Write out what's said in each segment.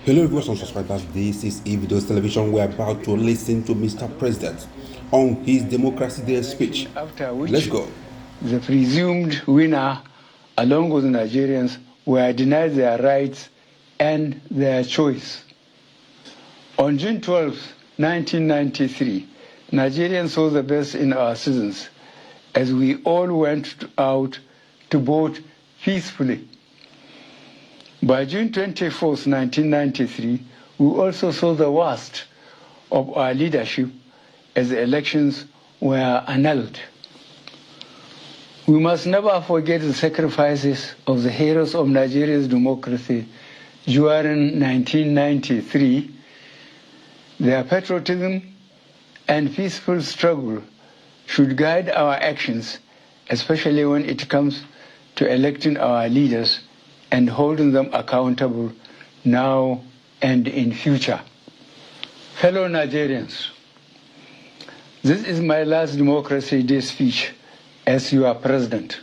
Hello viewers and subscribers, this is eVideos Television. We're about to listen to Mr. President on his Democracy Day speech. After which, let's go. The presumed winner, along with Nigerians, were denied their rights and their choice. On June 12, 1993, Nigerians saw the best in our citizens as we all went out to vote peacefully. By June 24, 1993, we also saw the worst of our leadership as the elections were annulled. We must never forget the sacrifices of the heroes of Nigeria's democracy during 1993. Their patriotism and peaceful struggle should guide our actions, especially when it comes to electing our leaders and holding them accountable now and in future. Fellow Nigerians, this is my last Democracy Day speech as your president.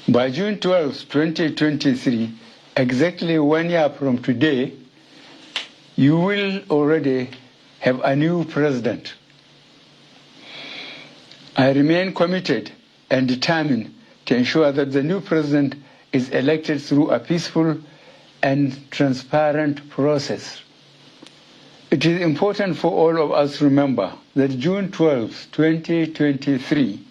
By June 12, 2023, exactly 1 year from today, you will already have a new president. I remain committed and determined to ensure that the new president is elected through a peaceful and transparent process. It is important for all of us to remember that June 12, 2023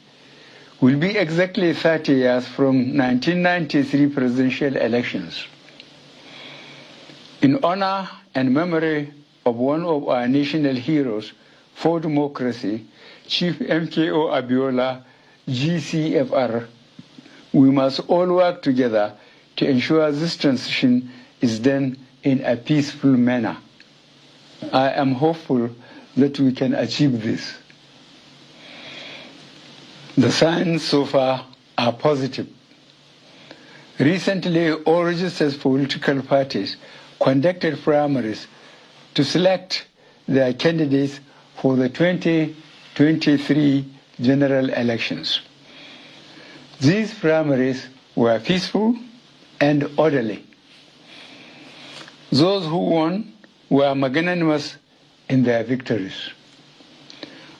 will be exactly 30 years from 1993 presidential elections. In honor and memory of one of our national heroes for democracy, Chief MKO Abiola, GCFR, we must all work together to ensure this transition is done in a peaceful manner. I am hopeful that we can achieve this. The signs so far are positive. Recently, all registered political parties conducted primaries to select their candidates for the 2023 general elections. These primaries were peaceful and orderly. Those who won were magnanimous in their victories.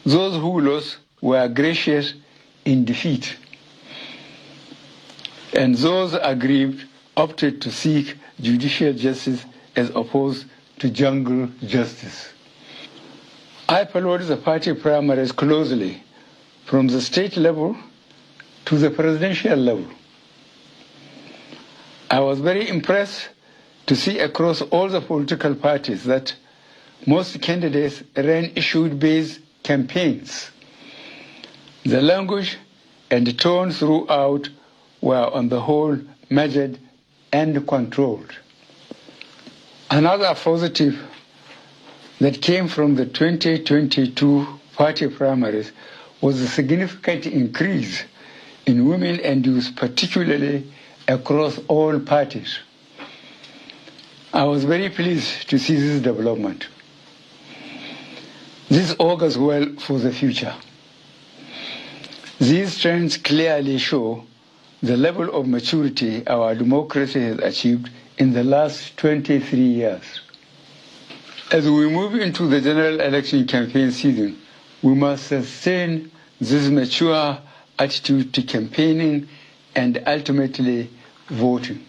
Those who lost were gracious in defeat. And those aggrieved opted to seek judicial justice as opposed to jungle justice. I followed the party primaries closely from the state level to the presidential level. I was very impressed to see across all the political parties that most candidates ran issue-based campaigns. The language and the tone throughout were on the whole measured and controlled. Another positive that came from the 2022 party primaries was a significant increase in women and youth, particularly across all parties. I was very pleased to see this development. This augurs well for the future. These trends clearly show the level of maturity our democracy has achieved in the last 23 years. As we move into the general election campaign season, we must sustain this mature attitude to campaigning and ultimately voting.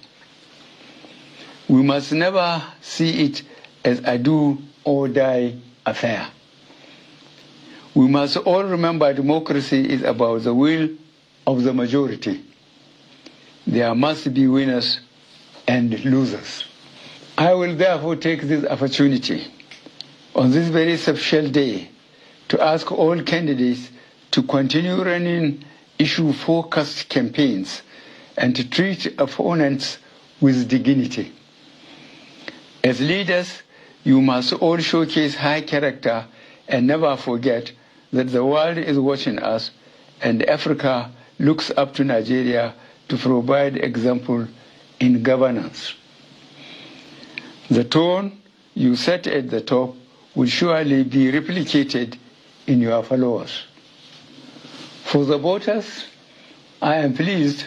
We must never see it as a do-or-die affair. We must all remember democracy is about the will of the majority. There must be winners and losers. I will therefore take this opportunity on this very special day to ask all candidates to continue running issue-focused campaigns and to treat opponents with dignity. As leaders, you must all showcase high character and never forget that the world is watching us and Africa looks up to Nigeria to provide example in governance. The tone you set at the top will surely be replicated in your followers. For the voters, I am pleased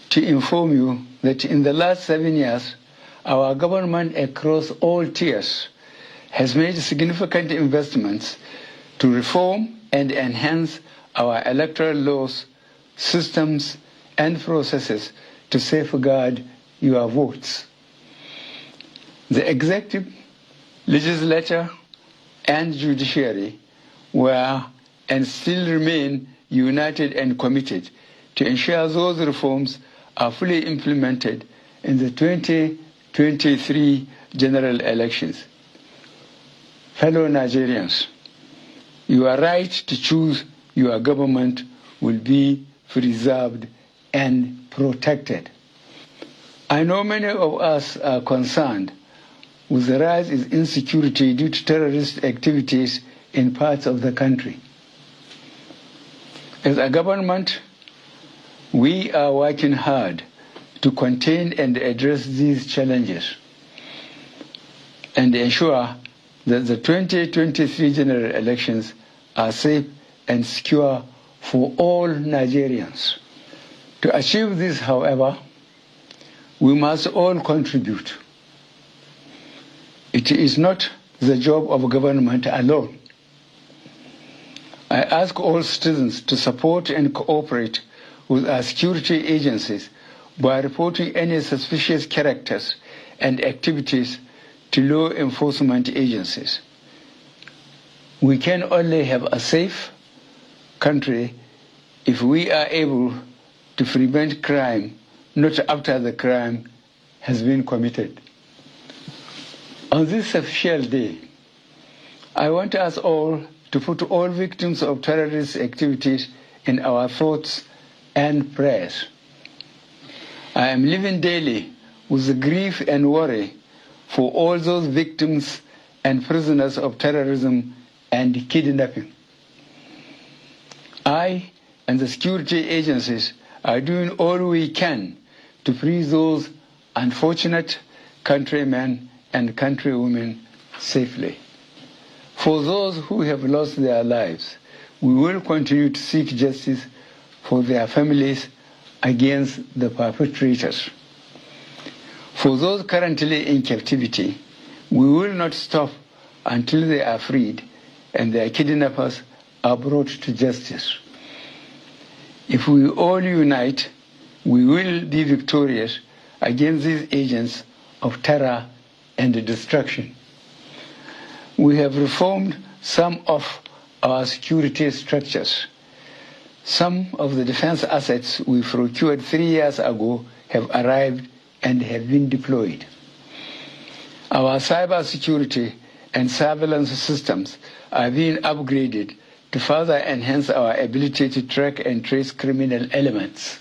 to inform you that in the last 7 years, our government across all tiers has made significant investments to reform and enhance our electoral laws, systems, and processes to safeguard your votes. The executive, legislature, and judiciary were and still remain united and committed to ensure those reforms are fully implemented in the 2023 general elections. Fellow Nigerians, your right to choose your government will be preserved and protected. I know many of us are concerned with the rise in insecurity due to terrorist activities in parts of the country. As a government, we are working hard to contain and address these challenges and ensure that the 2023 general elections are safe and secure for all Nigerians. To achieve this, however, we must all contribute. It is not the job of government alone. I ask all citizens to support and cooperate with our security agencies by reporting any suspicious characters and activities to law enforcement agencies. We can only have a safe country if we are able to prevent crime, not after the crime has been committed. On this official day, I want us all to put all victims of terrorist activities in our thoughts and prayers. I am living daily with the grief and worry for all those victims and prisoners of terrorism and kidnapping. I and the security agencies are doing all we can to free those unfortunate countrymen and countrywomen safely. For those who have lost their lives, we will continue to seek justice for their families against the perpetrators. For those currently in captivity, we will not stop until they are freed and their kidnappers are brought to justice. If we all unite, we will be victorious against these agents of terror and destruction. We have reformed some of our security structures. Some of the defense assets we procured 3 years ago have arrived and have been deployed. Our cybersecurity and surveillance systems are being upgraded to further enhance our ability to track and trace criminal elements.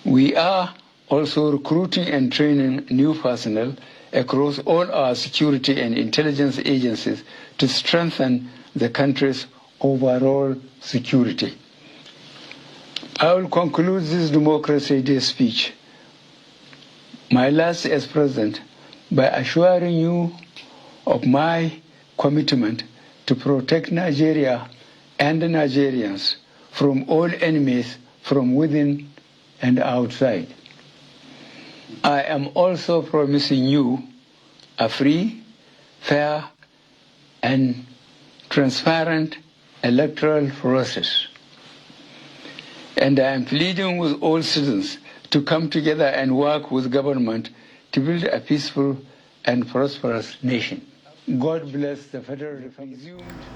We are also recruiting and training new personnel across all our security and intelligence agencies to strengthen the country's overall security. I will conclude this Democracy Day speech, my last as President, by assuring you of my commitment to protect Nigeria and the Nigerians from all enemies from within and outside. I am also promising you a free, fair, and transparent electoral process. And I am pleading with all citizens to come together and work with government to build a peaceful and prosperous nation. God bless the Federal Republic.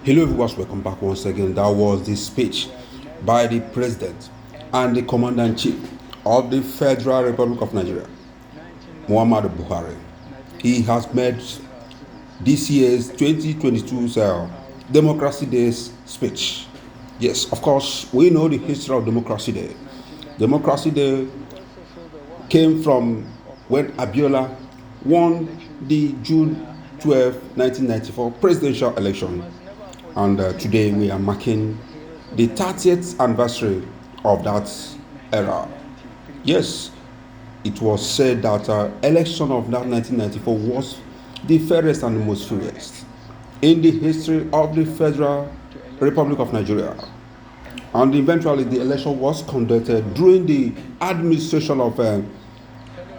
Hello viewers, welcome back once again. That was the speech by the President and the Commander-in-Chief of the Federal Republic of Nigeria, MUHAMMADU Buhari. He has made this year's 2022 Democracy Day's speech. Yes, of course, we know the history of Democracy Day. Democracy Day came from when Abiola won the June 12, 1994 presidential election. And today we are marking the 30th anniversary of that era. Yes, it was said that election of that 1994 was the fairest and the most freest in the history of the Federal Republic of Nigeria. And eventually the election was conducted during the administration of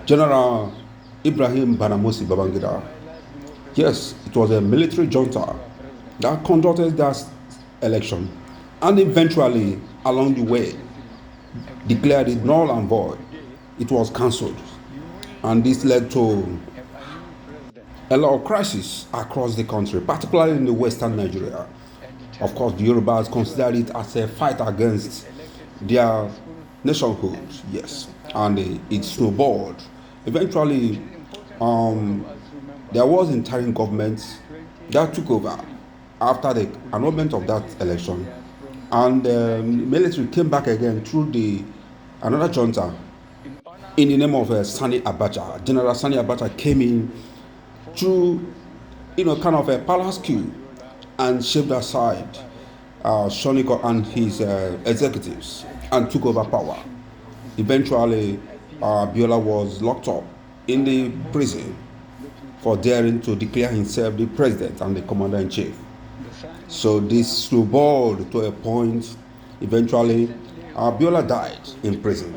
General Ibrahim Banamosi Babangida. Yes, it was a military junta that conducted that election and eventually, along the way, declared it null and void. It was cancelled, and this led to a lot of crises across the country, particularly in the western Nigeria. Of course, the Yorubas considered it as a fight against their nationhood, yes, and it snowballed. Eventually, there was interim government that took over after the annulment of that election, and the military came back again through another junta in the name of Sani Abacha. General Sani Abacha came in through, kind of a palace coup and shaved aside Shoniko and his executives and took over power. Eventually, Biola was locked up in the prison for daring to declare himself the president and the commander-in-chief. So this snowballed to a point. Eventually, Biola died in prison.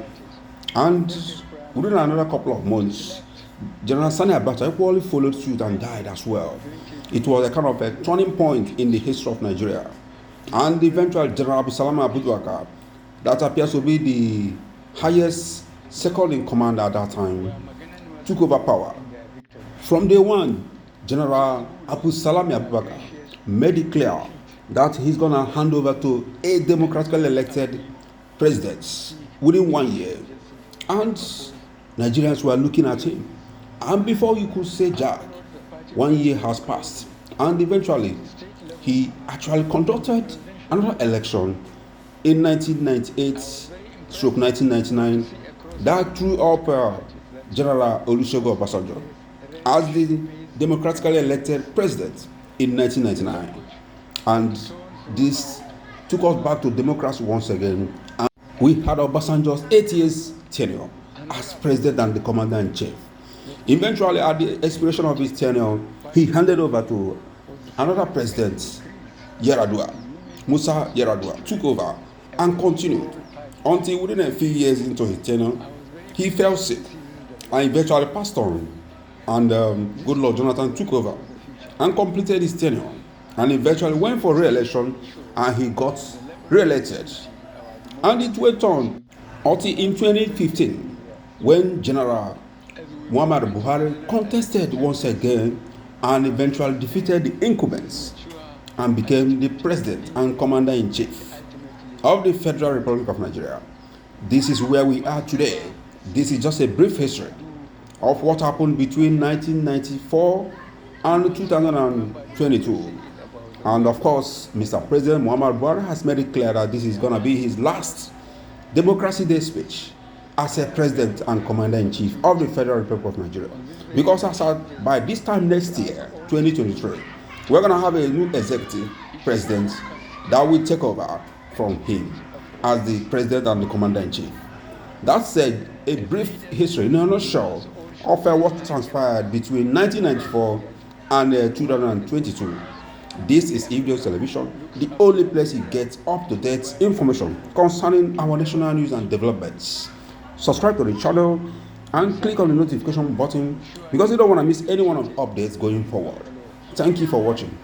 And within another couple of months, General Sani Abacha equally followed suit and died as well. It was a kind of a turning point in the history of Nigeria. And eventually, General Abusalama Abubakar, that appears to be the highest second in command at that time, took over power. From day one, General Abusalami Abubakar made it clear that he's going to hand over to a democratically elected president within 1 year. And Nigerians were looking at him. And before you could say Jack, 1 year has passed. And eventually, he actually conducted another election in 1998-1999 that threw up General Olusegun Obasanjo as the democratically elected president in 1999. And this took us back to democracy once again. And we had Obasanjo's 8 years tenure as president and the commander-in-chief. Eventually, at the expiration of his tenure, he handed over to another president, Musa Yar'Adua, took over and continued until within a few years into his tenure, he fell sick and eventually passed on. And good Lord Jonathan took over and completed his tenure and eventually went for re-election, and he got re-elected. And it went on until in 2015 when General Muhammadu Buhari contested once again and eventually defeated the incumbents and became the president and commander-in-chief of the Federal Republic of Nigeria. This is where we are today. This is just a brief history of what happened between 1994 and 2022. And of course, Mr. President Muhammadu Buhari has made it clear that this is going to be his last Democracy Day speech as a president and commander-in-chief of the Federal Republic of Nigeria. Because by this time next year, 2023, we're going to have a new executive president that will take over from him as the president and the commander-in-chief. That's a brief history, in a nutshell, of what transpired between 1994 and 2022. This is Evening Television, the only place you get up-to-date information concerning our national news and developments. Subscribe to the channel and click on the notification button because you don't want to miss any one of the updates going forward. Thank you for watching.